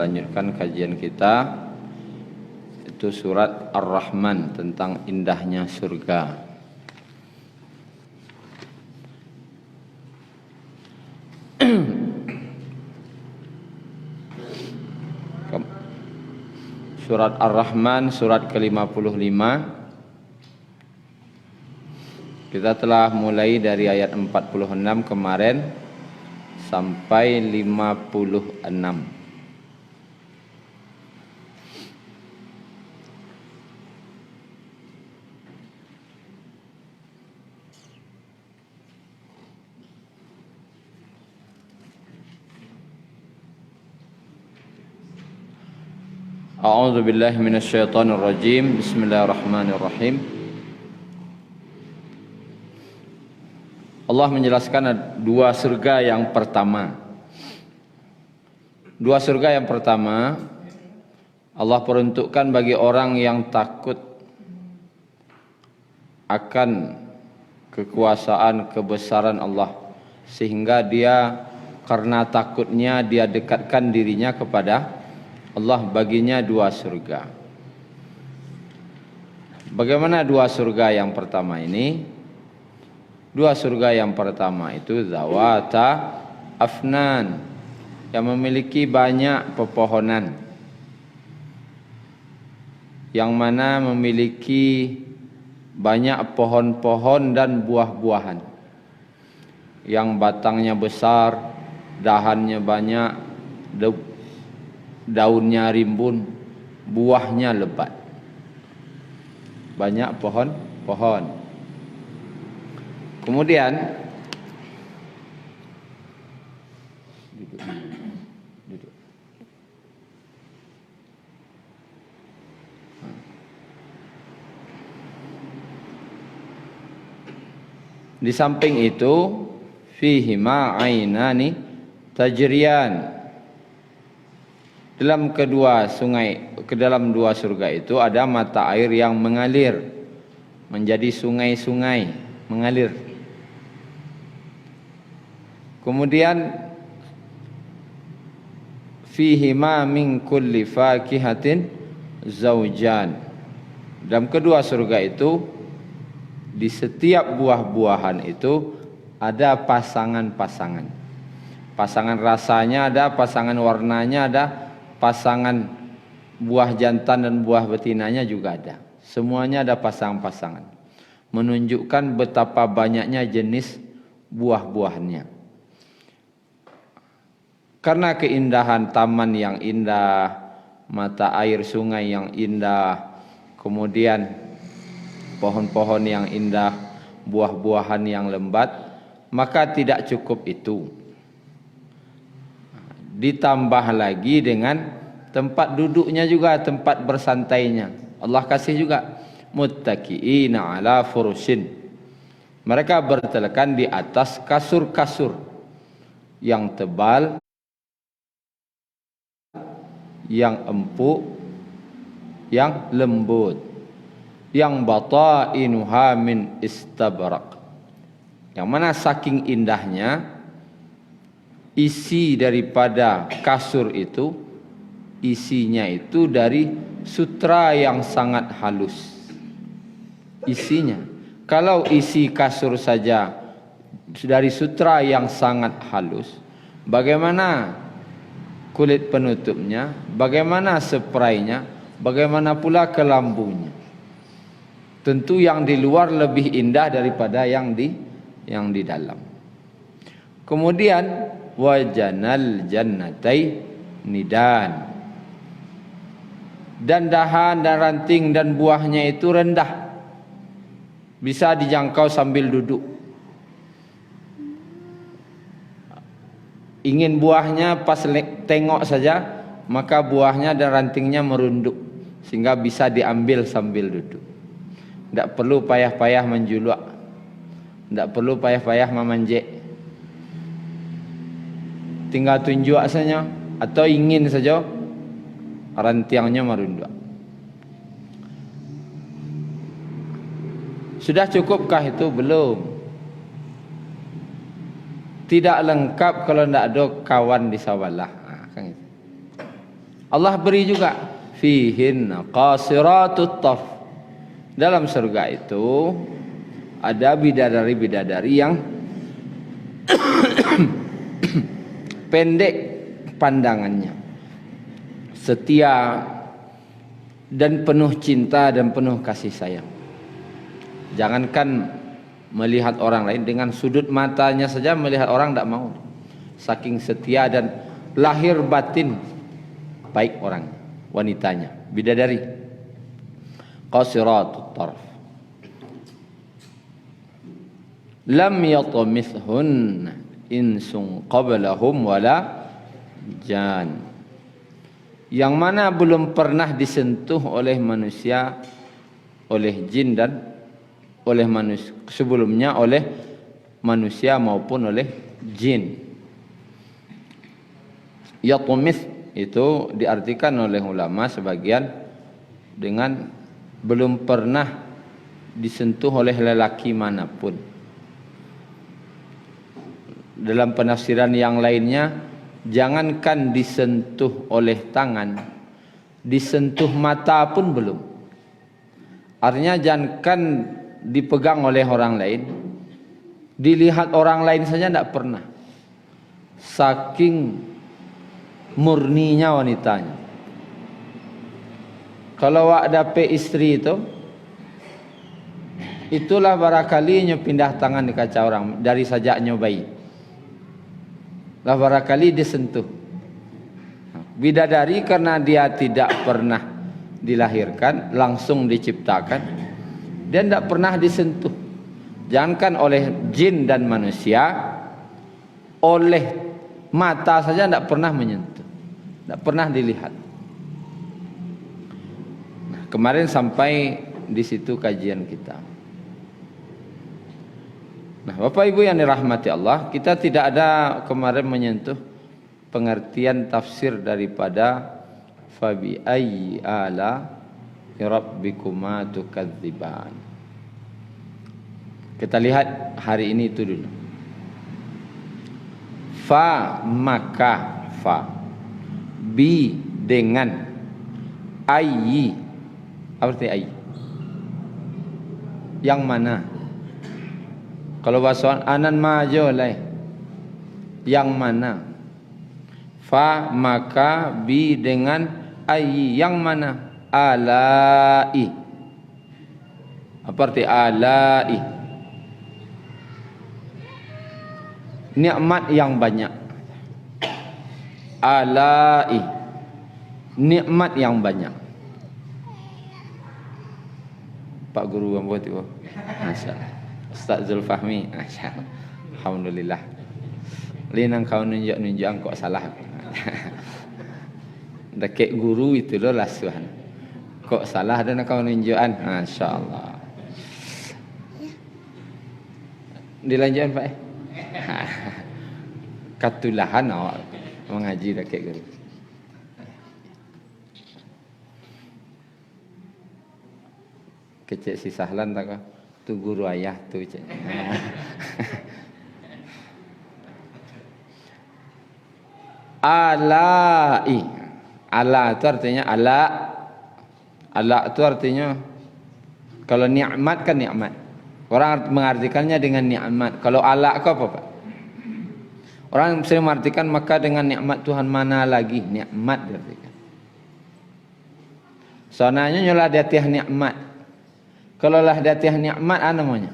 lanjutkan kajian kita, itu surat Ar-Rahman tentang indahnya surga. Surat Ar-Rahman, surat ke-55. Kita telah mulai dari ayat 46 kemarin sampai 56. A'udzu billahi minasyaitonir rajim. Bismillahirrahmanirrahim. Allah menjelaskan dua surga yang pertama. Dua surga yang pertama Allah peruntukkan bagi orang yang takut akan kekuasaan kebesaran Allah, sehingga dia karena takutnya dia dekatkan dirinya kepada Allah. Baginya dua surga. Bagaimana dua surga yang pertama ini? Dua surga yang pertama itu zawata afnan, yang memiliki banyak pepohonan, yang mana memiliki banyak pohon-pohon dan buah-buahan, yang batangnya besar, dahannya banyak, daunnya rimbun, buahnya lebat. Banyak pohon-pohon. Kemudian duduk. Di samping itu fihima ainani tajriyan. Dalam dalam dua surga itu ada mata air yang mengalir menjadi sungai-sungai mengalir. Kemudian fihima min kulli fakihatin zaujan. Dalam kedua surga itu di setiap buah-buahan itu ada pasangan-pasangan. Pasangan rasanya ada, pasangan warnanya ada, pasangan buah jantan dan buah betinanya juga ada. Semuanya ada pasang-pasangan, menunjukkan betapa banyaknya jenis buah-buahannya. Karena keindahan taman yang indah, mata air sungai yang indah, kemudian pohon-pohon yang indah, buah-buahan yang lembat, maka tidak cukup itu. Ditambah lagi dengan tempat duduknya juga, tempat bersantainya. Allah kasih juga muttaqiina ala furushin. Mereka bertelekan di atas kasur-kasur yang tebal, yang empuk, yang lembut, yang batainuha min istabrak. Yang mana saking indahnya isi daripada kasur itu, isinya itu dari sutra yang sangat halus. Isinya, kalau isi kasur saja dari sutra yang sangat halus, bagaimana kulit penutupnya, bagaimana spraynya, bagaimana pula kelambungnya? Tentu yang di luar lebih indah daripada yang di dalam. Kemudian wajanal jannatai nidan, dan dahan dan ranting dan buahnya itu rendah, bisa dijangkau sambil duduk. Ingin buahnya pas tengok saja, maka buahnya dan rantingnya merunduk sehingga bisa diambil sambil duduk. Tidak perlu payah-payah menjulak, tidak perlu payah-payah memanjek. Tinggal tunjuk saja, atau ingin saja rantingnya merunduk. Sudah cukupkah itu? Belum. Tidak lengkap kalau tidak ada kawan di sebelah. Kan itu. Allah beri juga fihin qasiratut tarf. Dalam surga itu ada bidadari-bidadari yang pendek pandangannya, setia dan penuh cinta dan penuh kasih sayang. Jangankan melihat orang lain, dengan sudut matanya saja melihat orang tidak mau. Saking setia dan lahir batin baik orang, wanitanya, bidadari. Qasiratut tarf. Lam yatamithun insun qablahum wala jan. Yang mana belum pernah disentuh oleh manusia, oleh jin dan oleh manusia sebelumnya, oleh manusia maupun oleh jin. Yatamith itu diartikan oleh ulama sebagian dengan belum pernah disentuh oleh lelaki manapun. Dalam penafsiran yang lainnya, jangankan disentuh oleh tangan, disentuh mata pun belum. Artinya jangankan dipegang oleh orang lain, dilihat orang lain saja tidak pernah. Saking murninya wanitanya. Kalau wak dapet istri itu, itulah barangkali pindah tangan di kaca orang dari sajak nyobai. Lah barangkali disentuh. Bidadari karena dia tidak pernah dilahirkan, langsung diciptakan, dia tidak pernah disentuh. Jangankan oleh jin dan manusia, oleh mata saja tidak pernah menyentuh, tidak pernah dilihat. Nah, kemarin sampai di situ kajian kita. Nah, Bapak Ibu yang dirahmati Allah, kita tidak ada kemarin menyentuh pengertian tafsir daripada fabi ayyi ala rabbikuma tukadziban. Kita lihat hari ini itu dulu. Fa maka fa, bi dengan, ayyi apa arti ayyi? Yang mana? Kalau bahasa anan majo lah, yang mana? Fa maka, bi dengan, ayyi yang mana? Alai. Apa arti alai? Nikmat yang banyak. Alai, nikmat yang banyak. Pak Guru yang buat itu, masyaallah. Ustaz Zulfahmi, masyaallah. Alhamdulillah. Linang kau nunjuk kok salah. Dekek guru itu loh lasuhan. Kok salah dan kau nunjukan, masyaallah. Dilanjutkan Pak. Katulahan awak mengaji dekek guru. Kecek si Sahlan tak kau? Tu guru ayah tu cik. Alai. Ala itu artinya ala. Ala itu artinya kalau nikmat kan nikmat. Orang mengartikannya dengan nikmat. Kalau ala itu apa Pak? Orang sering mengartikan maka dengan nikmat Tuhan mana lagi? Nikmat diartikan. Soalnya nyolah dia tiah nikmat. Kalau lah dia tiah nikmat apa namanya?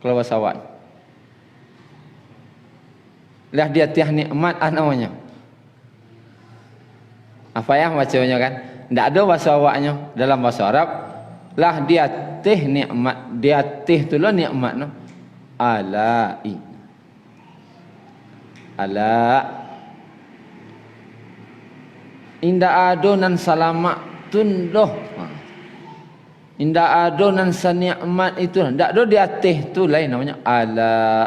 Kalau bahasa awak. Lah dia tiah nikmat apa namanya? Apa ya bacanya kan? Tidak ada bahasa awaknya. Dalam bahasa Arab, lah dia teh nikmat, dia teh tu lah nikmat no. Alai. Ala. Indah adonan salamak tundoh. Indah adonan sanikmat itu. Tak ada di atas tu lain namanya ala.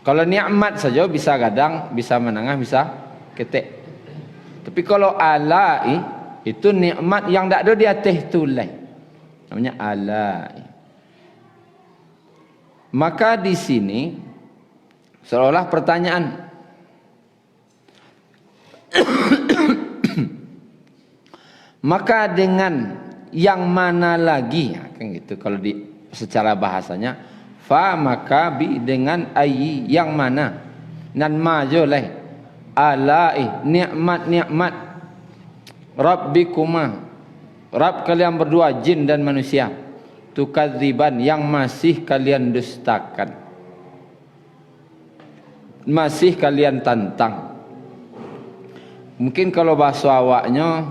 Kalau nikmat saja bisa gadang, bisa menengah, bisa ketek. Tapi kalau alai itu nikmat yang tak ada di atas tu lain namanya alai. Maka di sini seolah pertanyaan, Maka dengan yang mana lagi, kan gitu kalau di secara bahasanya, fa maka bi dengan ayyi yang mana, nan majoleh alai nikmat rabbikuma, Rabb kalian berdua jin dan manusia, tukadziban yang masih kalian dustakan, masih kalian tantang. Mungkin kalau bahasa awaknya,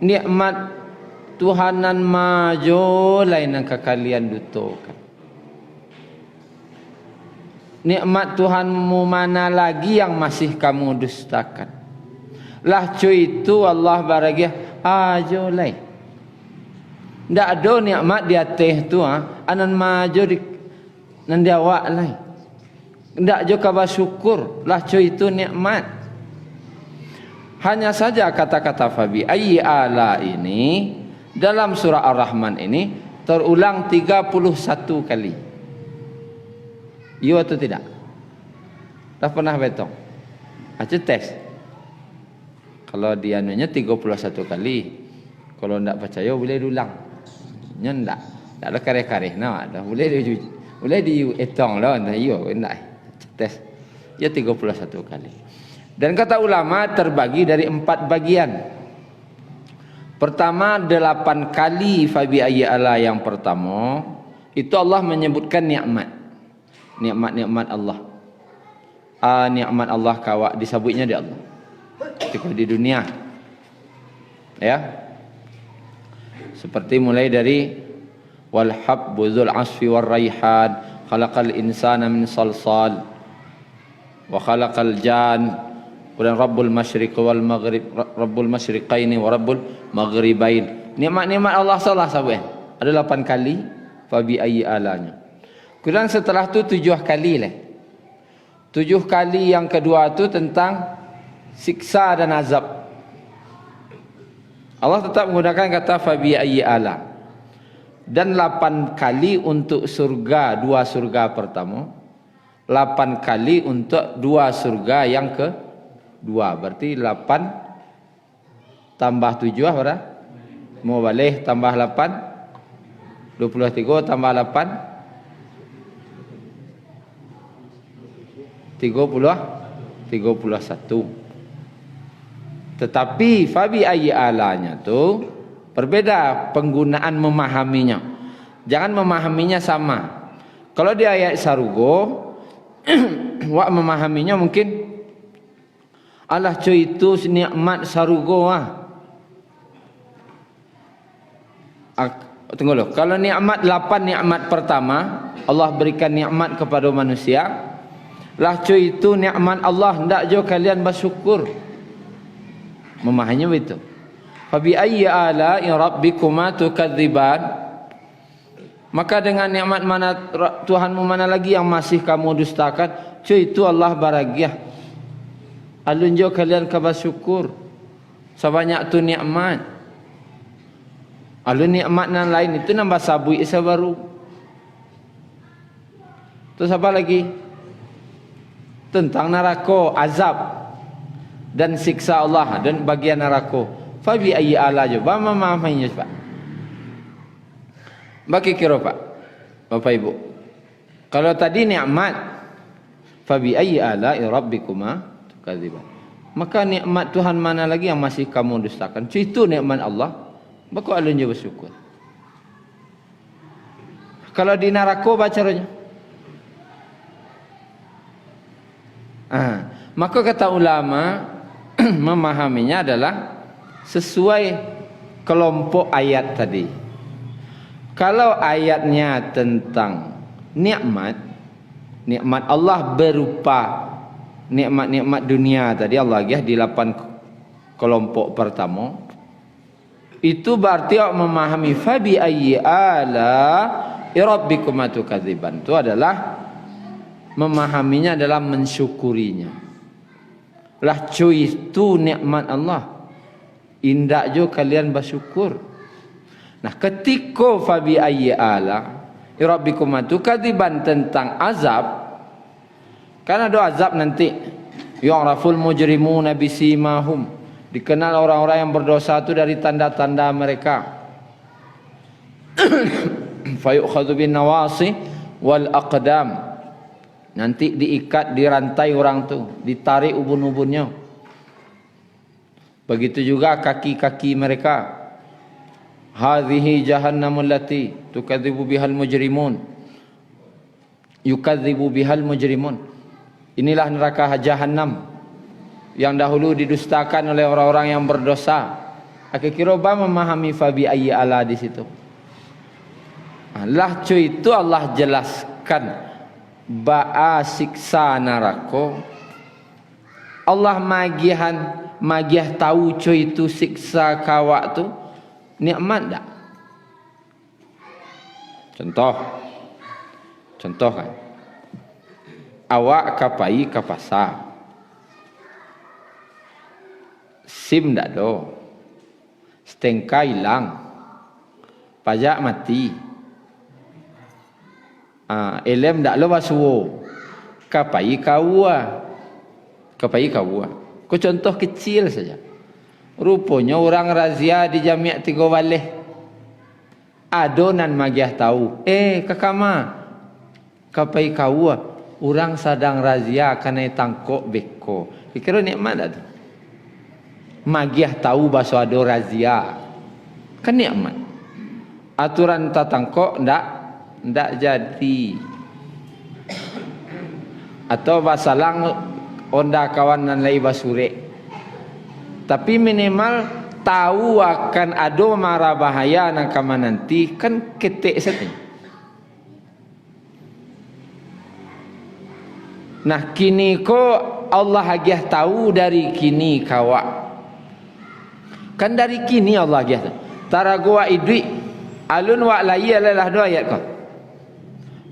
nikmat Tuhanan majo lain yang kalian dutokan. Nikmat Tuhanmu mana lagi yang masih kamu dustakan. Lah cuy itu Allah baragia ajo lain. Ndak ada nikmat di atas tu anan majo di nan dia awak lain. Ndak jo kabar syukur lah cuy itu nikmat. Hanya saja kata-kata fabi ayyi ala ini dalam surah Ar-Rahman ini terulang 31 kali. Iya atau tidak? Dah pernah betong? Aja tes. Kalau dia nanya 31 kali. Kalau tidak percaya boleh diulang. Nya ndak. Tak ada kare-kare. Nah, dah boleh dihitung lah. Nah, iya, ndak. Tes. Ya 31 kali. Dan kata ulama terbagi dari 4 bagian. Pertama 8 kali fabi ayyi ala yang pertama itu Allah menyebutkan nikmat. Nikmat-nikmat Allah. Nikmat Allah kawak disebutnya di Allah. Ketika di dunia. Ya. Seperti mulai dari wal habbu dzul asfi war raihan, khalaqal insana min salsal wa khalaqal jan. Kemudian Rabbul Masyriq wal Maghrib, Rabbul Masyriqaini wa Rabbul Maghribain. Nikmat-nikmat Allah salah sabun. Ada 8 kali fabi ayyi alanya. Kemudian setelah tu 7 kali lah. 7 kali yang kedua tu tentang siksa dan azab. Allah tetap menggunakan kata fabi ayyi ala. Dan 8 kali untuk surga, 2 surga pertama. 8 kali untuk 2 surga yang kedua. Berarti 8 tambah 7 berapa? Mau balik tambah 8 23 tambah 8 31. Tetapi fabi ayyi alanya tu berbeda penggunaan memahaminya. Jangan memahaminya sama. Kalau di ayat sarugo wak memahaminya mungkin Allah cuy itu nikmat sarugo tunggu loh. Kalau nikmat 8 nikmat pertama Allah berikan nikmat kepada manusia. Lah cuy itu nikmat Allah, ndak jo kalian bersyukur. Memahaminya begitu. Fa bi ayyi ala'i rabbikuma tukadziban. Maka dengan nikmat mana Tuhanmu mana lagi yang masih kamu dustakan? Cuy itu Allah baragiah. Alun jo kalian kabar syukur. Sebanyak tu nikmat. Alun nikmat nan lain itu nambah sabui isa baru. Terus apa lagi? Tentang neraka, azab dan siksa Allah dan bagian neraka. Fa bi ayyi ala coba memahaminya Pak. Bagi kira Pak. Bapak Ibu. Kalau tadi nikmat fa bi ayyi ala rabbikuma tukadziban. Maka nikmat Tuhan mana lagi yang masih kamu dustakan? Itu nikmat Allah. Maka alun je bersyukur. Kalau di neraka bacaranya. Maka kata ulama memahaminya adalah sesuai kelompok ayat tadi. Kalau ayatnya tentang nikmat Allah berupa nikmat-nikmat dunia tadi Allah ya di 8 kelompok pertama, itu berarti memahami fabi ayyi ala rabbikum tukadziban. Itu adalah memahaminya dalam mensyukurinya. Lah cuy itu nikmat Allah. Indah jo kalian bersyukur. Nah, ketika fabi ayyi ala rabbikum tukadziban tentang azab, karena ada azab nanti Yu'raful mujrimuna bisimahum. Dikenal orang-orang yang berdosa itu dari tanda-tanda mereka. Fayu'khadhu bin nawasi wal aqdam. Nanti diikat, dirantai orang tu, ditarik ubun-ubunnya. Begitu juga kaki-kaki mereka. Hadhihi jahannamul lati tukadzibu bihal mujrimun. Yukadzibu bihal mujrimun. Inilah neraka Jahannam yang dahulu didustakan oleh orang-orang yang berdosa. Kira-kira memahami fabi ayyi ala di situ. Allah cuy itu Allah jelaskan ba'a siksa neraka. Allah magiah tahu cuy itu siksa kawak tu nikmat tak? Contoh kan, awak kapai ke pasar, SIM tak ada, stengka hilang, pajak mati, elem tak ada basuh, kapai kawua. Kau contoh kecil saja. Rupanya orang razia di Jamiat Tiga Waleh. Adonan magiah tahu. Kakama. Kapai kau orang sedang razia kena tangkok beko. Kira nikmat tak tu? Magiah tahu bahasa ada razia. Kan nikmat. Aturan tak tangkok ndak jadi. Atau basalang onda kawan dan lai basure. Tapi minimal tahu akan ada mara bahaya nak kama nanti kan ketik saja. Nah kini ko Allah agiah tahu dari kini kawak. Kan dari kini Allah agiah tahu. Tara gua idui alun wa lai adalah dua ayat ko.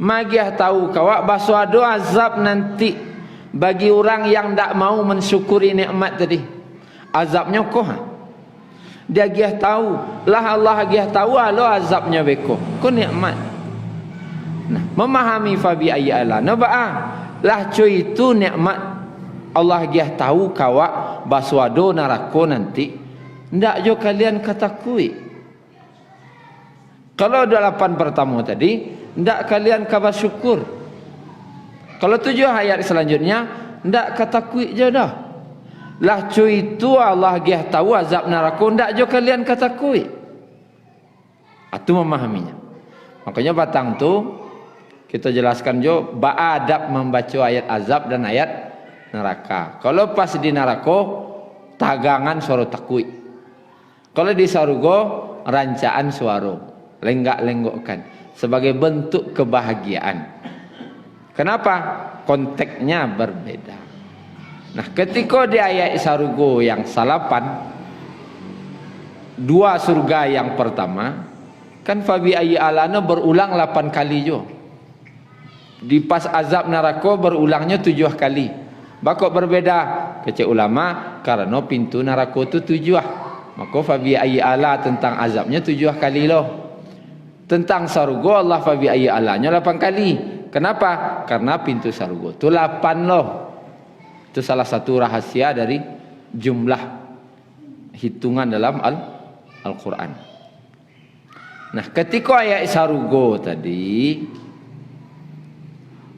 Magiah tahu kawak basu ada azab nanti bagi orang yang tak mau mensyukuri nikmat tadi. Azabnya kau dia giah tahu lah Allah giah tahu alo azabnya beko kau nikmat. Nah memahami fabi ayyi ala nabaa lah cuy itu nikmat Allah giah tahu kawak baswado neraka nanti ndak jo kalian katakui. Kalau 8 pertama tadi ndak kalian kabar syukur. Kalau 7 ayat selanjutnya ndak katakui je dah. Lah cuy itu Allah giah tahu azab neraka ndak jo kalian katakui. Itu memahaminya. Makanya batang tu kita jelaskan jo ba'adab membaca ayat azab dan ayat neraka. Kalau pas di neraka tagangan suara takui. Kalau di surga rancaan suara lenggak-lenggokkan sebagai bentuk kebahagiaan. Kenapa? Konteksnya berbeda. Nah ketika di ayat surga yang salapan, 2 surga yang pertama kan fabi ayyi alana berulang 8 kali jo. Di pas azab neraka berulangnya 7 kali. Bakok berbeda kecek ulama karena pintu neraka itu 7. Maka fabi ayyi ala tentang azabnya 7 kali loh. Tentang surga Allah fabi ayyi alanya 8 kali. Kenapa? Karena pintu surga itu 8 loh. Itu salah satu rahasia dari jumlah hitungan dalam Al-Quran. Nah ketika ayat surga tadi,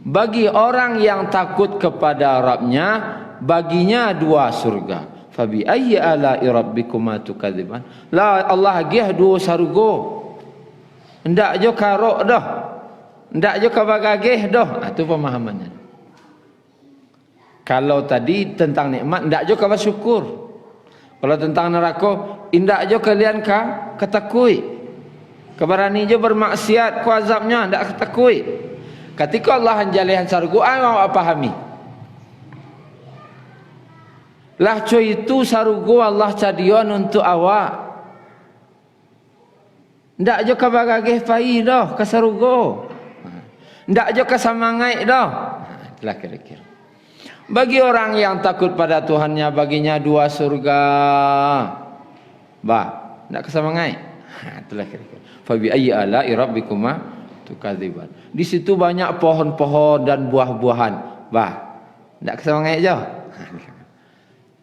bagi orang yang takut kepada Rabbnya, baginya 2 surga. Fabi ayyi ala'i rabbikuma tukadziban. La Allah giah 2 surga. Ndak jo karok dah. Ndak jo kabagageh dah. Itu pemahamannya. Kalau tadi tentang nikmat ndak jo kabar syukur. Kalau tentang neraka indak jo kalian katakui. Kebarani jo bermaksiat ku azabnya ndak katakui. Ketika Allah anjalihan surga awak pahami. Lah cuy itu surga Allah cadion untuk awak. Ndak jo kabagageh pai dah ke surga. Ndak jo kasamangai dah. Itulah kira-kira. Bagi orang yang takut pada Tuhannya baginya 2 surga. Nak kesamangai. Itulah kira-kira. Fa bi ayyi ala'i rabbikuma tukadziban. Di situ banyak pohon-pohon dan buah-buahan. Nak kesamangai je.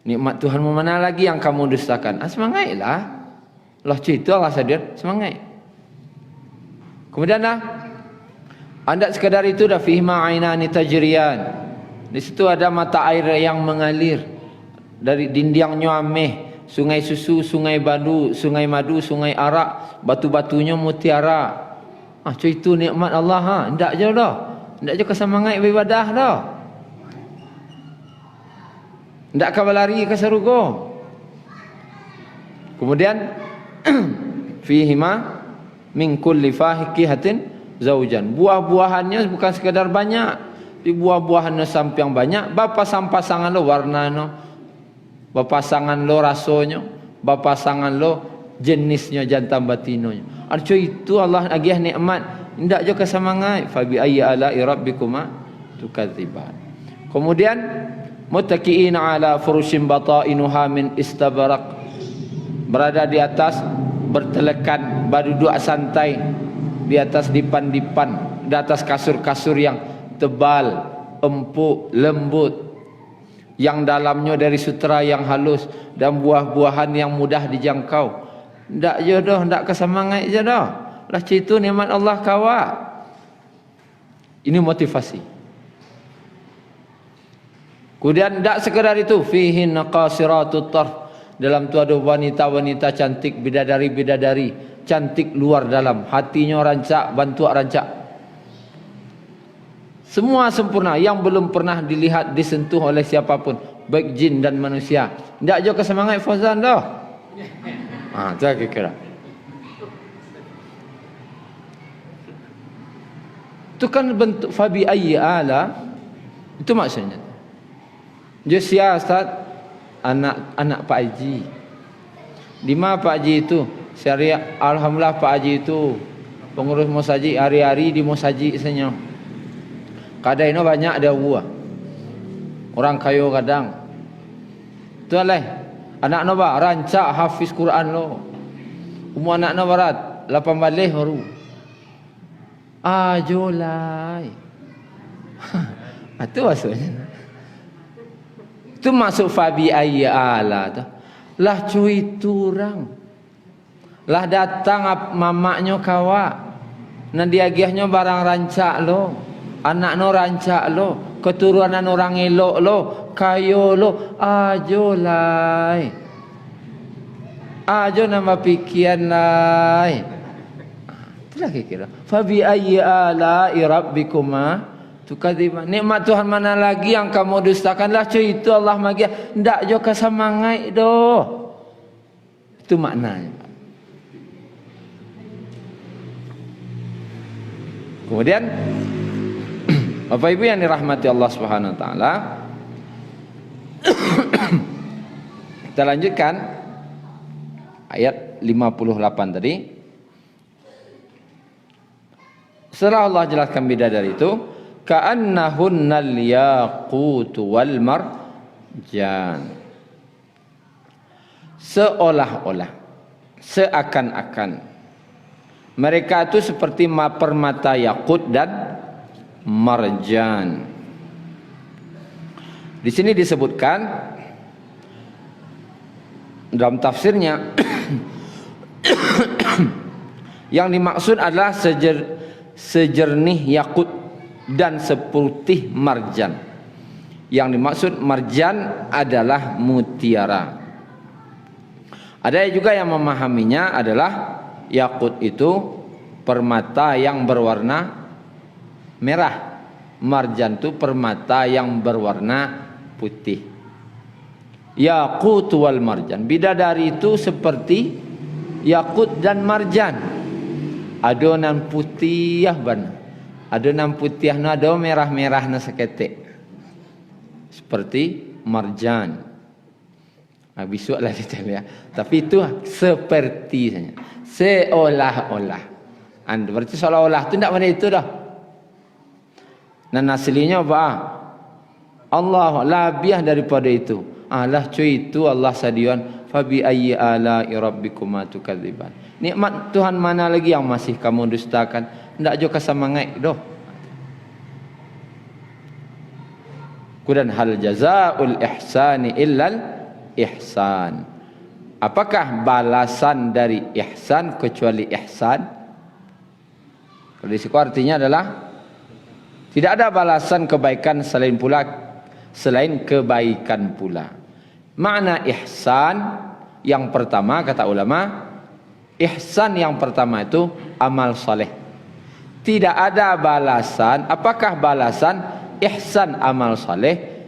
Nikmat Tuhan mana lagi yang kamu dustakan? Semangailah. Allah cerita Allah sadir, semangai. Kemudian anda sekadar itu dah fihma ainani tajriyan. Di situ ada mata air yang mengalir dari dinding nyameh, sungai susu, sungai madu, sungai arak, batu-batunya mutiara. Itu nikmat Allah. Ndak je dah. Ndak je kesemangat beribadah dah. Ndak kau lari ke surga. Kemudian fihima min kulli fakihatin zaujan. Buah-buahannya bukan sekadar banyak, di buah-buahannya sampai yang banyak. Pasangan lo warnanya, pasangan lo rasanya, pasangan lo jenisnya, jantan batinonya. Artinya itu Allah agih nikmat. Ndak je kesemangat. Fa bi ayyi ala'i rabbikuma tukadziban. Kemudian muttaqiina ala furushin batainuha min istabarak, berada di atas, bertelekan, berduduk santai di atas dipan-dipan, di atas kasur-kasur yang tebal, empuk, lembut, yang dalamnya dari sutera yang halus dan buah-buahan yang mudah dijangkau. Ndak je dah, ndak kesemangat je dah. Lah cerita nikmat Allah kawa. Ini motivasi. Kemudian tak sekadar itu, fihin qasiratut tarf, dalam tu ada wanita-wanita cantik, bidadari-bidadari cantik luar dalam, hatinya rancak, bantu rancak, semua sempurna, yang belum pernah dilihat, disentuh oleh siapapun, baik jin dan manusia. Tak je kesemangat Fauzan dah. Tu kira. Itu kan bentuk fabi ayyi ala. Itu maksudnya. Dia siasat anak Pak Haji. Di mana Pak Haji itu? Syariah, alhamdulillah Pak Haji itu pengurus mosaji, hari-hari di mosaji senyum. Kadang ini banyak ada buah. Orang kayu kadang. Tu lah. Anak no ba rancak hafiz Quran lo. Umur anak no barat 8 balik baru. Ajolai. Itu maksudnya. Itu masuk fabi ayyi ala tu. Lah cuy turang. Lah datang mamaknya kawa. Nan diagihnya barang rancak lo. Anak no rancak lo. Keturunan orang elok lo. Kayo lo. Ajolai. Ajo nama pikiran lai. Itulah kira. Fabi ayyi ala rabbikuma tukadziban. Nikmat Tuhan mana lagi yang kamu dustakanlah cuy, itu Allah magi. Ndak jo kesemangat doh. Itu maknanya. Kemudian Bapak Ibu yang dirahmati Allah Subhanahu wa taala, kita lanjutkan ayat 58 tadi. Setelah Allah jelaskan bidadari itu, ka'annahunnal yaqutu wal marjan, seolah-olah, seakan-akan mereka itu seperti permata yakut dan marjan. Di sini disebutkan dalam tafsirnya yang dimaksud adalah sejernih yakut dan seputih marjan. Yang dimaksud marjan adalah mutiara. Ada juga yang memahaminya adalah yakut itu permata yang berwarna merah, marjan itu permata yang berwarna putih. Yakut wal marjan, bidadari itu seperti yakut dan marjan. Adonan putih ban, adonan putih na ada merah-merah na seketik, seperti marjan. Besok lah detail ya. Tapi itu seperti saja, seolah-olah. Anda berarti seolah-olah itu tidak pada itu dah. Dan aslinya apa? Allah labiah daripada itu. Allah cuy itu Allah sadian. Fabi ayyi ala'i rabbikuma tukadziban. Nikmat Tuhan mana lagi yang masih kamu dustakan? Tidak juga semangat doh. Kemudian hal jazaul ihsani illal ihsan. Apakah balasan dari ihsan kecuali ihsan? Kalau di situ artinya adalah tidak ada balasan kebaikan selain kebaikan pula. Makna ihsan yang pertama kata ulama, ihsan yang pertama itu amal saleh. Tidak ada balasan, apakah balasan ihsan amal saleh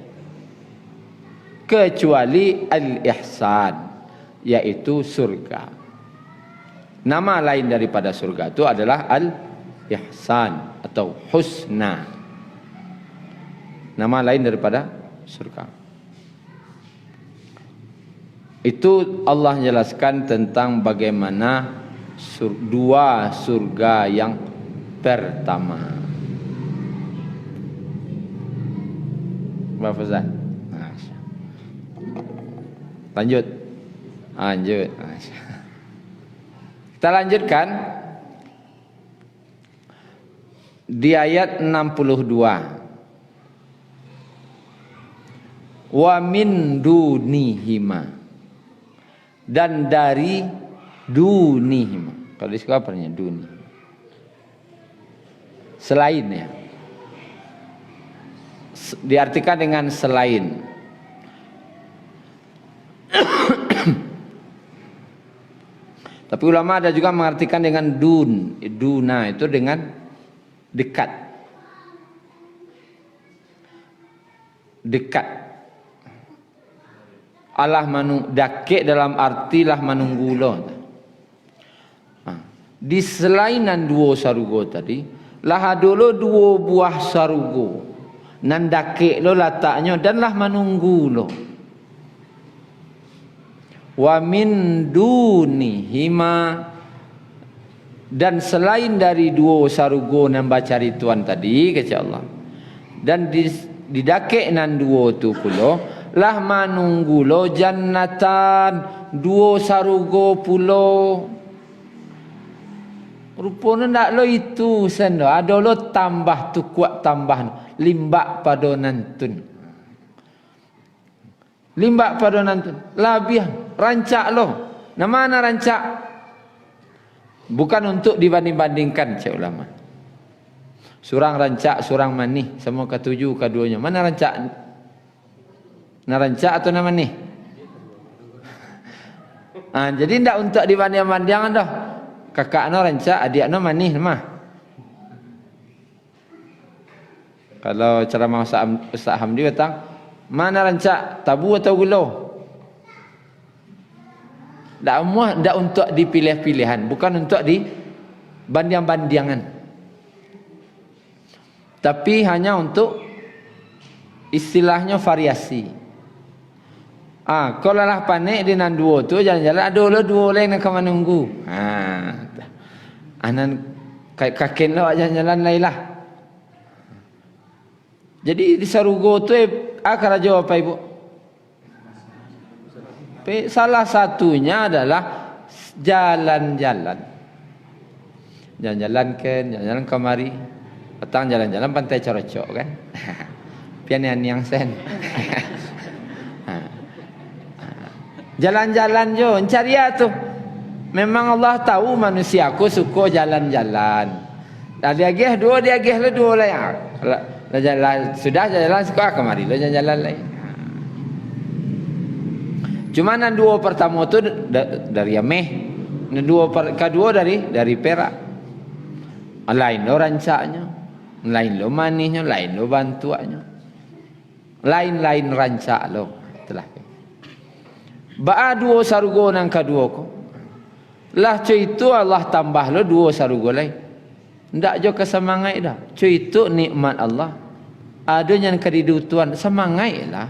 kecuali al-ihsan, yaitu surga. Nama lain daripada surga itu adalah al-ihsan atau husna. Nama lain daripada surga. Itu Allah jelaskan tentang bagaimana dua surga yang pertama. Bapak Fazal. Lanjut. Kita lanjutkan di ayat 62. Wa min dunihima, dan dari dunihima. Kalau di sekolah apanya? Duni. Selain ya. Diartikan dengan selain. Tapi ulama ada juga mengartikan dengan duna itu dengan dekat. Dekat. Allah dakik dalam artilah manunggulo. Di selainan dua sarugo tadi, lah dulu dua buah sarugo. Nan dakik lo letaknya dan lah manunggulo. Wa min dunihima, dan selain dari dua sarugo nan baca rituan tadi kata Allah, dan di dakik nan dua tu pulo lah manunggulo jannatan, dua sarugo pulo. Rupanya ndak lo itu sendo, ada lo tambah tu kuat tambah limbak pada nantun. Limbak pada nantun. Labian rancak lo. Nah mana rancak? Bukan untuk dibanding-bandingkan cik ulama. Surang rancak, surang manih, semua ketujuh keduanya. Mana rancak? Nah rancak atau nama nih? Jadi tidak untuk dibanding-bandingkan dah. Kakak no rancak, adik no manih mah. Kalau ceramah Ustaz Hamdi datang, mana rancak, tabu atau gulo? Tidak untuk dipilih-pilihan, bukan untuk dibanding-bandingan. Tapi hanya untuk istilahnya variasi. Kalau lah panik di nan dua tu jalan-jalan ada dua lain nak menunggu. Anan kakin lo jalan-jalan lain lah. Jadi di sarugo tu akar jawab apa ibu? Salah satunya adalah jalan-jalan. Jalan-jalan kemari. Petang jalan-jalan pantai Corocok kan. Pian yang sen. Jalan-jalan jo, cari tu. Memang Allah tahu manusia aku suka jalan-jalan. Dia agih dua lah yang. Sudah jalan suka kemari lo jalan lain. Cuma nan dua pertama tu dari Ameh, nan dua kedua dari Perak. Lain lo rancaknya, lain lo manisnya, lain lo bantuannya, lain rancak lo. Itulah. Ba dua sarugo nang kedua ko. Lah cuy itu Allah tambah lo dua sarugo lain. Ndak jo kesemangat dah. Cuy itu nikmat Allah. Adanya kedidutuan semangat lah.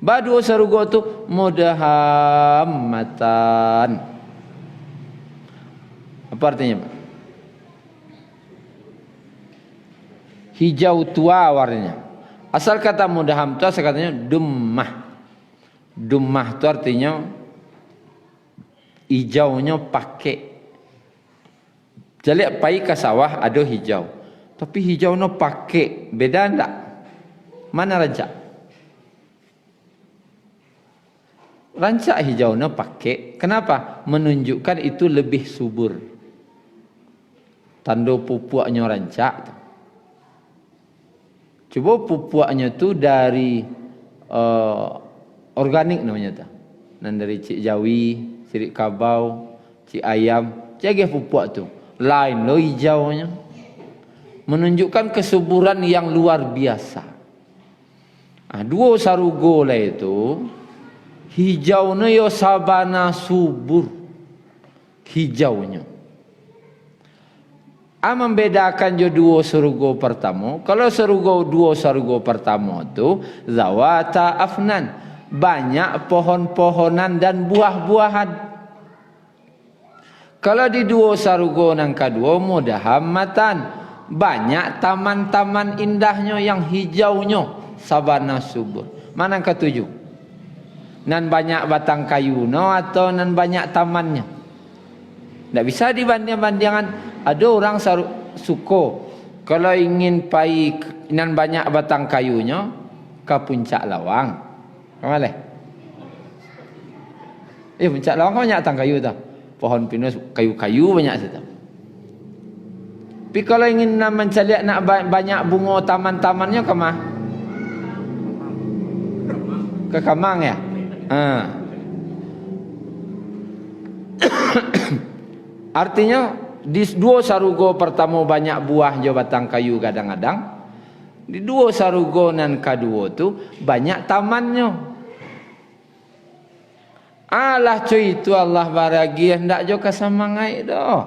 Ba dua sarugo tu mudahammatan. Apa artinya? Hijau tua warnanya. Asal kata mudaham tu asal katanya dummah. Dummah tu artinya hijaunya pakai. Jadi pai ke sawah ada hijau. Tapi hijaunya pakai. Beda enggak? Mana rancak? Rancak hijaunya pakai. Kenapa? Menunjukkan itu lebih subur. Tanda pupuknya rancak. Coba pupuknya tu dari organik namanya tu. Dan dari cik jawi, sirik kabau, cik ayam, jaga pupuk tu. Lain lo hijaunya. Menunjukkan kesuburan yang luar biasa. Dua sarugo lah itu, hijaunya yo sabana subur. Hijaunya. Membedakan jo dua sarugo pertama. Kalau dua sarugo pertama tu zawata afnan, banyak pohon-pohonan dan buah-buahan. Kalau di dua sarugo nang kedua mudahammatan, banyak taman-taman indahnya yang hijaunya sabana subur. Mana yang ketujuh? Nan banyak batang kayu no atau nan banyak tamannya? Tak bisa dibanding-bandingkan. Ada orang suko kalau ingin pai nan banyak batang kayunya ke puncak lawang. Kemana? Puncak lawang kan banyak batang kayu tu. Pohon pinus, kayu-kayu banyak situ. Tapi kalau ingin mencari nak banyak bunga taman-tamannya ke mana? Ke Kamang ya? Artinya di dua sarugo pertama banyak buah jo batang kayu kadang-kadang. Di dua sarugo nan kedua tu banyak tamannya. Alah cuy itu Allah baragi hendak jo kasamangai dah.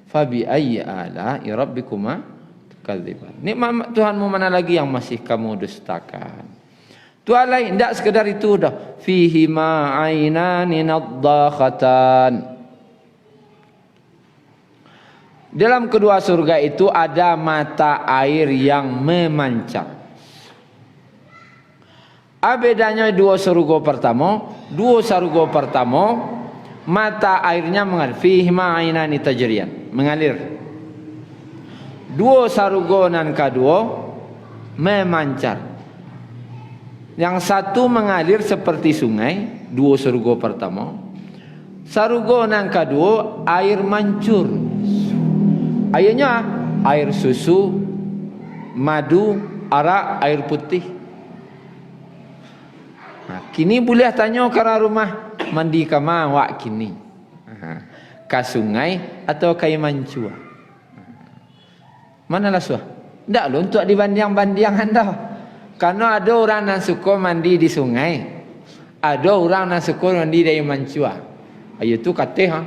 Fabi ayyi ala'i rabbikuma tukadziban. Nikmat Tuhanmu mana lagi yang masih kamu dustakan? Tuhan lain tidak sekedar itu dah. Fihi ma ainani naddakhatan. Dalam kedua surga itu ada mata air yang memancar. Bedanya dua surga pertama, mata airnya mengalir. Fihi ma ainani tajriyan, mengalir. Dua surga nan kedua memancar. Yang satu mengalir seperti sungai, dua surga pertama. Surga nan kedua air mancur. Airnya air susu, madu, arak, air putih. Kini boleh tanya ke rumah mandi kama wak kini. Ke sungai atau ke mancua. Manalah suah? Tak lo untuk dibanding-bandingkan dah. Karena ada orang yang suka mandi di sungai. Ada orang yang suka mandi di mancua. Ayo tu kata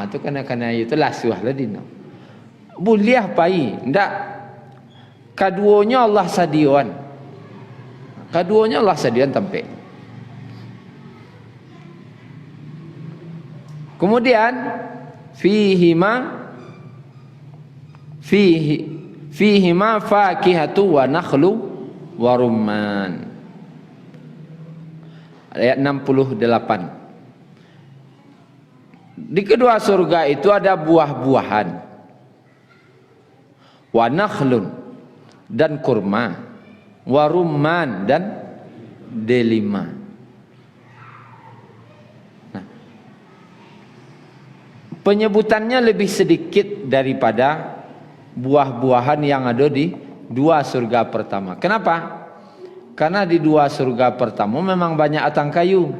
tu kena ayo tu lah suah lah dina. Boleh pai, ndak. Keduanya Allah sadian. Keduanya Allah sadian tempe. Kemudian fihi ma fakihatu wa nakhlu wa rumman. Ayat 68. Di kedua surga itu ada buah-buahan. Wa nakhlun dan kurma, wa rumman dan delima. Penyebutannya lebih sedikit daripada buah-buahan yang ada di dua surga pertama. Kenapa? Karena di dua surga pertama memang banyak batang kayu,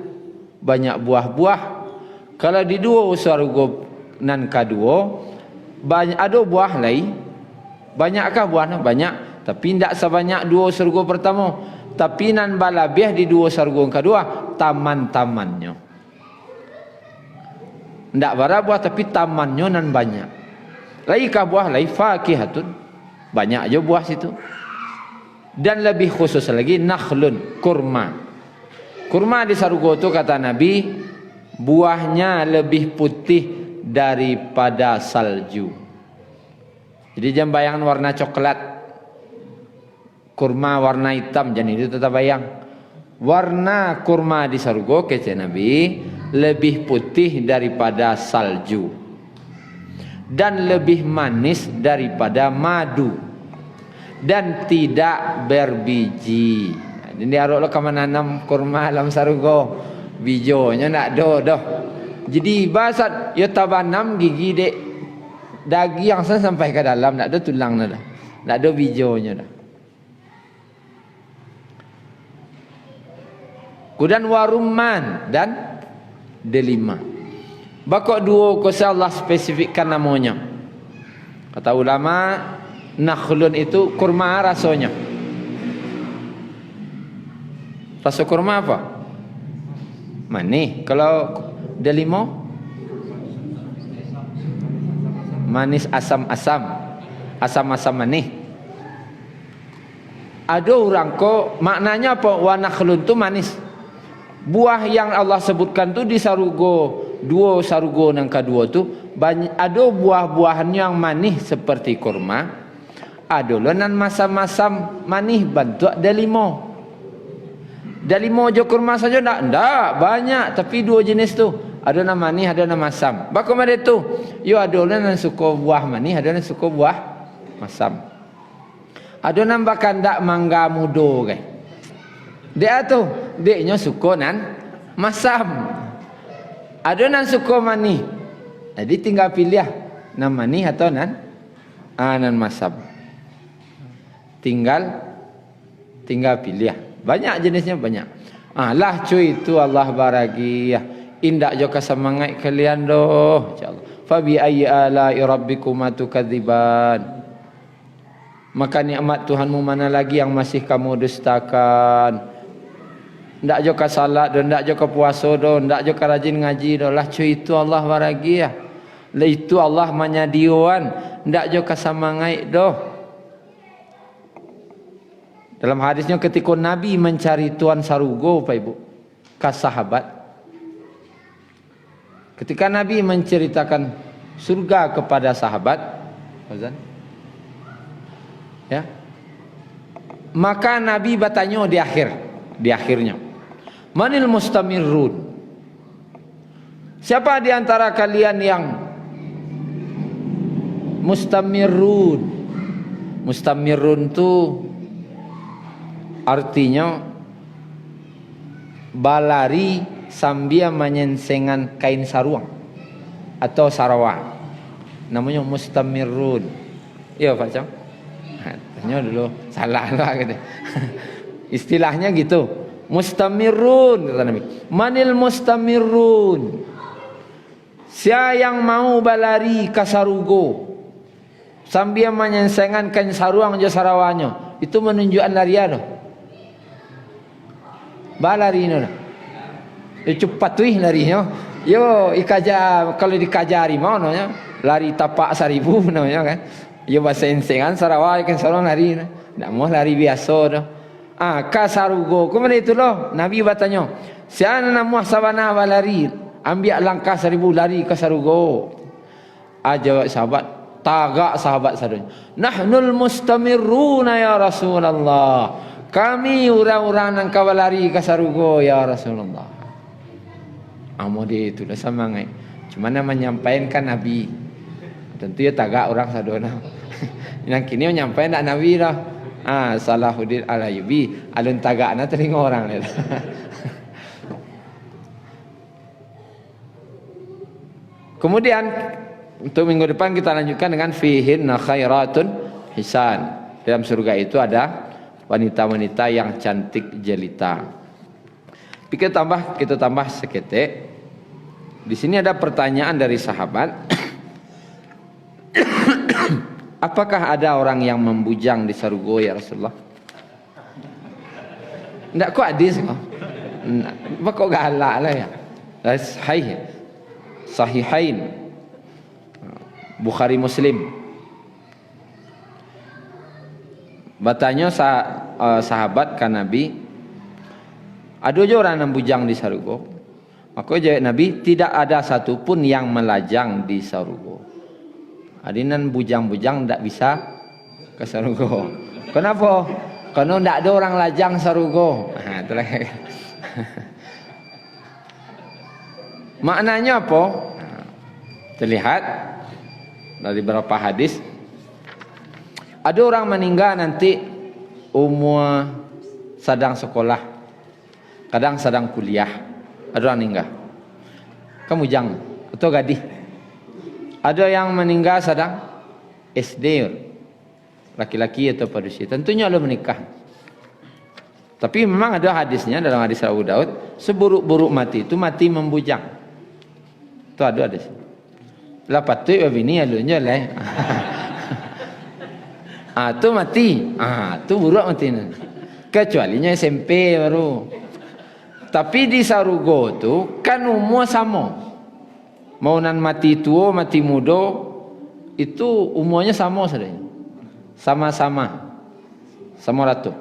banyak buah-buah. Kalau di dua surga nan kedua banyak ada buah lain. Banyakkah buahnya? Banyak, tapi tidak sebanyak dua surga pertama. Tapi nan balabih di dua surga kedua taman-tamannya. Tidak bara buah tapi tamannya nan banyak. Laikah buah lai fakihatun. Banyak aja buah situ. Dan lebih khusus lagi nakhlun, kurma. Kurma di surga itu kata Nabi buahnya lebih putih daripada salju. Jadi jangan bayangkan warna coklat, kurma warna hitam, jangan itu tetap bayang. Warna kurma di surga kata Nabi lebih putih daripada salju dan lebih manis daripada madu dan tidak berbiji. Ini arok lo kamu nanam kurma dalam sarugo, bijonya nak do doh. Jadi bahasa yo tabanam gigi dek daging yang sampai ke dalam, nak do tulang dah, nak do bijonya dah. Kemudian warumman dan delima. Bakok dua kosa Allah spesifikkan namanya. Kata ulama, nakhlun itu kurma rasanya. Rasa kurma apa? Manis. Kalau delima? Manis asam-asam. Asam-asam manis. Ada orang kok maknanya apa? Wa nakhlun itu manis. Buah yang Allah sebutkan tu di sarugo, dua sarugo yang kedua tu banyak, ada buah-buahan yang manis seperti kurma, ada nan masam-masam manis bantu delima. Delima je kurma saja ndak banyak, tapi dua jenis tu ada nan manis, ada nan masam. Bako mana tu? Yo ada nan suka buah manis, ada nan suka buah masam. Ada nan bahkan ndak mangga mudo kan. Dia tu, deknya suka nan masam. Ada nan suka manis. Jadi tinggal pilih nan manis atau nan masam. Tinggal pilih. Banyak jenisnya banyak. Lah cuy itu Allah baragi. Indak jo kasamangai kalian doh. Insyaallah. Fa bi ayyi ala'i rabbikuma tukadziban. Maka nikmat Tuhanmu mana lagi yang masih kamu dustakan? Ndak jo ka salat dan ndak jo ka puasa do, ndak jo ka rajin ngaji do. Lah cuy itu Allah baragi ya. Lah itu Allah menyadiuan, ndak jo ka samangai do. Dalam hadisnya ketika Nabi mencari tuan sarugo Pak Ibu, ka sahabat. Ketika Nabi menceritakan surga kepada sahabat, Azan. Ya. Maka Nabi bertanya di akhirnya. Manil mustamirrun? Siapa di antara kalian yang mustamirrun? Mustamirrun tu artinya balari sambil menyensengan kain saruang atau sarawak. Namanya mustamirrun. Iya Pak Cang? Tanya dulu, salah lah gitu. Istilahnya gitu. Mustamirrun kata Nabi. Manil mustamirrun? Siapa yang mau balari ke sarugo sambil menyensengan kain saruang je sarawanya, itu menunjukkan larian. Balari no. Cepat tuh larinya. Yo ikaja kalau dikajari mau namanya lari tapak 1000 namanya kan. Yo bahasa sensengan sarawak kan sarawak lari. Ndak mau lari biasa dah. Kasarugo. Kemudian itu loh Nabi bertanya, siapa nama sabana balari? Ambil langkah 1000 lari ke sarugo. Jawab sahabat, tagak sahabat sadunya. Nahnul mustamirruna ya Rasulullah. Kami orang-orang yang kabalari ke sarugo ya Rasulullah. Dia itu dah semangat. Cuma nama menyampaikan Nabi. Tentu ya tagak orang sadona. Yang kini menyampaikan Nabi lah. Salahuddin Al-Ayyubi alun tagakna telinga orang ni. Kemudian untuk minggu depan kita lanjutkan dengan fihin khairatun hisan. Dalam surga itu ada wanita-wanita yang cantik jelita. Kita tambah seketik. Di sini ada pertanyaan dari sahabat. Apakah ada orang yang membujang di sarugo ya Rasulullah? Tidak kok hadis kok. Apa kok galak lah ya? Sahihain. Bukhari Muslim. Bertanya sahabat kan Nabi, ada je orang yang bujang di sarugo. Maka jawab Nabi, tidak ada satupun yang melajang di sarugo. Adinan bujang-bujang tak bisa ke sarugo. Kenapa? Karena tak ada orang lajang sarugo. Itulah. Maknanya apa? Terlihat dari beberapa hadis. Ada orang meninggal nanti umur sedang sekolah, kadang sedang kuliah. Ada orang meninggal, kamu jangan, atau gadis. Ada yang meninggal sedang SD, laki-laki atau padusi. Tentunya lo menikah. Tapi memang ada hadisnya dalam hadis Abu Daud, seburuk-buruk mati itu mati membujang. Itu ada hadis. Lah patut bini alunya lah. Tu mati. Tu buruk mati. Kecualinya SMP baru. Tapi di sarugo tu kan umur sama. Mau nan mati tua, mati muda, itu umurnya sama saja. Sama-sama. Sama ratu.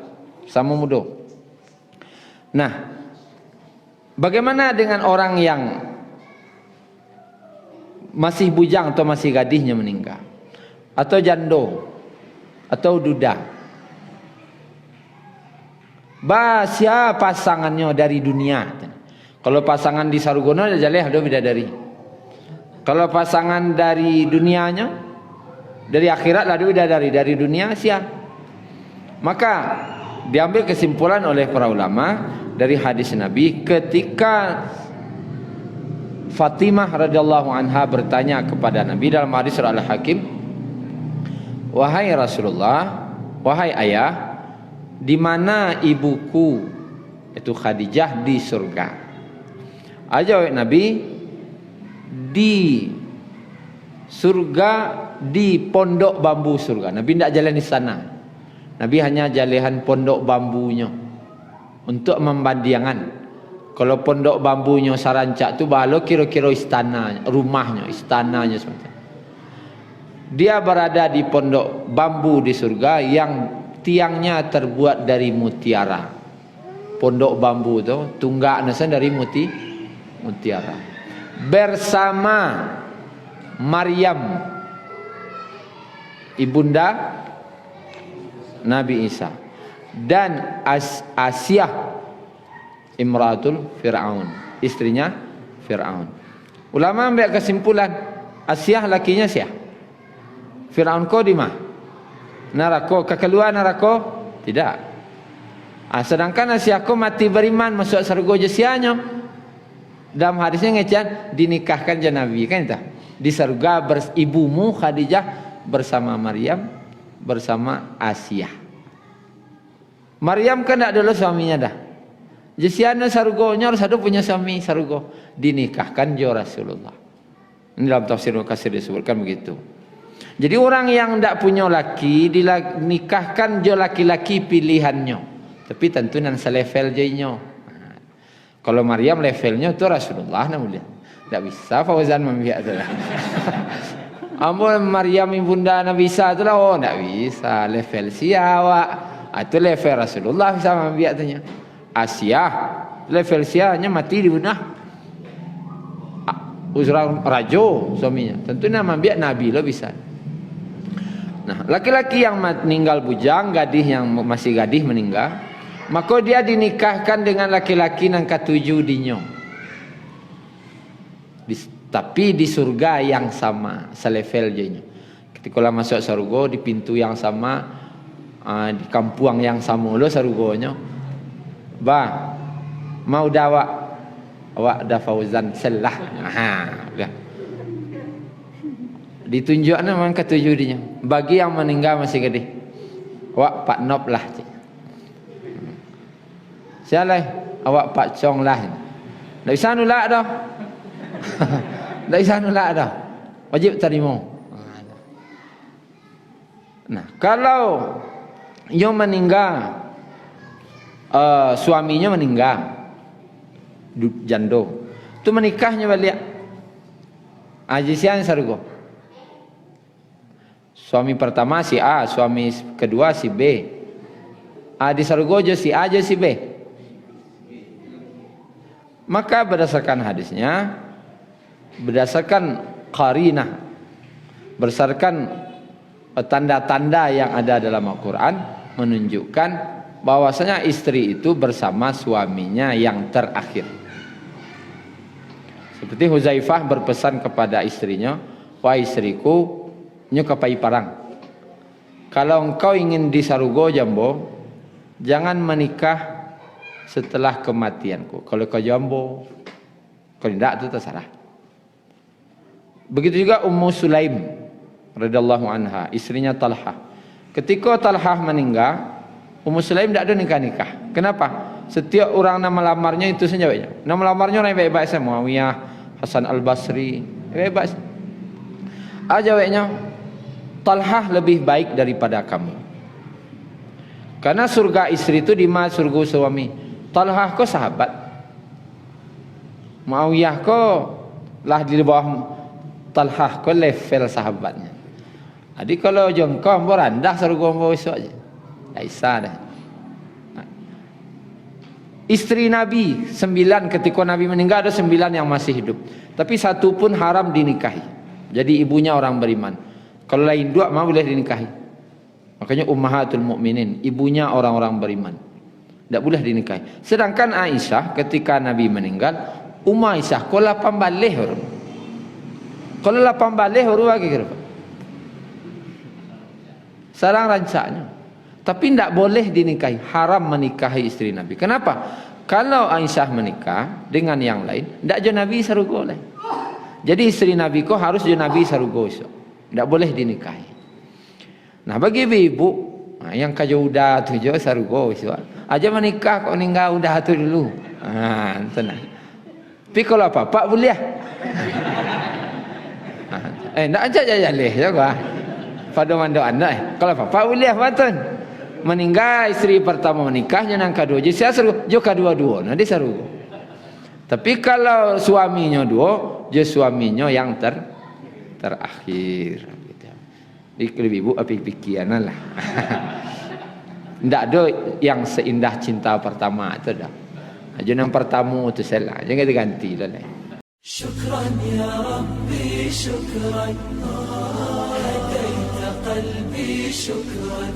Sama muda. Nah, bagaimana dengan orang yang masih bujang atau masih gadisnya meninggal? Atau jando? Atau duda? Bahasa pasangannya dari dunia. Kalau pasangan di Sarugona ada jaleh ada bidadari. Kalau pasangan dari dunianya, dari akhirat ada bidadari, dari dunia sia. Maka diambil kesimpulan oleh para ulama dari hadis Nabi ketika Fatimah radhiyallahu anha bertanya kepada Nabi dalam hadis Al-Hakim, "Wahai Rasulullah, wahai ayah, di mana ibuku itu Khadijah di surga?" Jawab Nabi, di surga, di pondok bambu surga. Nabi tidak jalan di sana. Nabi hanya jalihan pondok bambunya untuk membandingkan. Kalau pondok bambunya sarancak tu balo kira-kira istana, rumahnya, istananya semacam. Dia berada di pondok bambu di surga yang tiangnya terbuat dari mutiara. Pondok bambu tu tunggaknya dari mutiara. Bersama Maryam ibunda Nabi Isa dan Asiyah imratul Fir'aun, istrinya Fir'aun. Ulama ambil kesimpulan, Asiyah lakinya siah, Fir'aun ko di mana? Neraka, kekeluar neraka? Tidak. Sedangkan Asiyah ko mati beriman masuk surga jesianya. Dalam hadisnya ngecian dinikahkan je Nabi kan itu. Di surga ibumu Khadijah bersama Maryam bersama Asiyah. Maryam kan tidak dulu suaminya dah. Jesiana sarugonya harus ada punya suami sarugo. Dinikahkan jo Rasulullah. Ini dalam tafsir Al-Qasir disebutkan begitu. Jadi orang yang tidak punya laki dinikahkan jo laki-laki pilihannya. Tapi tentu nan selevel jenya. Kalau Maryam levelnya itu Rasulullah namulian. Tidak bisa Fauzan membiak tu lah. Ampun Maryam ibunda Nabi Isa tu lah. Oh tidak bisa. Level siawak. Itu level Rasulullah bisa membiak tu nya. Asiyah level sianya mati dibunuh. Uzra rajo suaminya. Tentu nama biak Nabi lo bisa. Nah, laki-laki yang meninggal bujang, gadis yang masih gadis meninggal, maka dia dinikahkan dengan laki-laki yang ketujuh dinyo. Tapi di surga yang sama, selevel jenya. Ketika masuk surga di pintu yang sama, di kampung yang sama lo surganya. Bah, mau dawa awak dah Fauzan selah. Dah. Ditunjukkan memang ketujuh dia. Bagi yang meninggal masih gede. Awak Pak Nop lah. Sialai awak Pak Chong lah. Tak bisa nolak dah. Tak bisa nolak dah. Wajib terima. Nah, kalau yang meninggal suaminya meninggal jando, tu menikahnya balik ajisian sargo. Suami pertama si A, suami kedua si B. Di sargo je si A je si B. Maka berdasarkan hadisnya, berdasarkan qarinah, berdasarkan tanda-tanda yang ada dalam Al-Quran menunjukkan bahwasanya istri itu bersama suaminya yang terakhir. Seperti Huzaifah berpesan kepada istrinya, "Wahai istriku, nyo kapai parang. Kalau engkau ingin di sarugo jambo, jangan menikah setelah kematianku. Kalau kau jambo, kalau tidak itu terserah. Begitu juga Ummu Sulaim radhiyallahu anha, istrinya Talha. Ketika Talha meninggal, Ummu Sulaim tidak ada nikah-nikah. Kenapa? Setiap orang nama lamarnya itu saja. Nama lamarnya orang baik-baik semua. Muawiyah, Hasan Al-Basri, baik-baik. Jawabnya, Talha lebih baik daripada kamu. Karena surga istri itu di mana surga suami. Talha kau sahabat. Muawiyah kau lah di bawah Talha kau level sahabatnya. Jadi kalau jengkau berandah surga mau esok aja. Tak isah dah. Istri Nabi 9 ketika Nabi meninggal, ada 9 yang masih hidup. Tapi satu pun haram dinikahi. Jadi ibunya orang beriman. Kalau lain dua mah boleh dinikahi. Makanya ummahatul mukminin, ibunya orang-orang beriman. Tak boleh dinikahi. Sedangkan Aisyah ketika Nabi meninggal, Aisyah kau 8 balik orang. Kalau 8 balik orang lagi kira. Sarang rancaknya. Tapi tidak boleh dinikahi, haram menikahi istri Nabi. Kenapa? Kalau Aisyah menikah dengan yang lain, tidak jo Nabi sarugo lain. Jadi istri Nabi ko harus jo Nabi sarugo esok. Tidak boleh dinikahi. Nah bagi ibu, yang kajuda tu jo sarugo esok. Aja menikah kok ninggal udah tu dulu. Tenang. Tapi kalau apa boleh. Tidak aja jaleh juga. Pada mando anda. Kalau apa boleh patun. Meninggal istri pertama menikahnya nang kedua jadi saya seru jo kedua-dua nanti seru. Tapi kalau suaminya dua jo suaminya yang terakhir gitu. Lebih ibu api pikiran lah. Ndak ada yang seindah cinta pertama itu dah. Aja yang pertama itu salah jangan diganti lah. Syukran ya Rabbi syukran hadaita qalbi syukran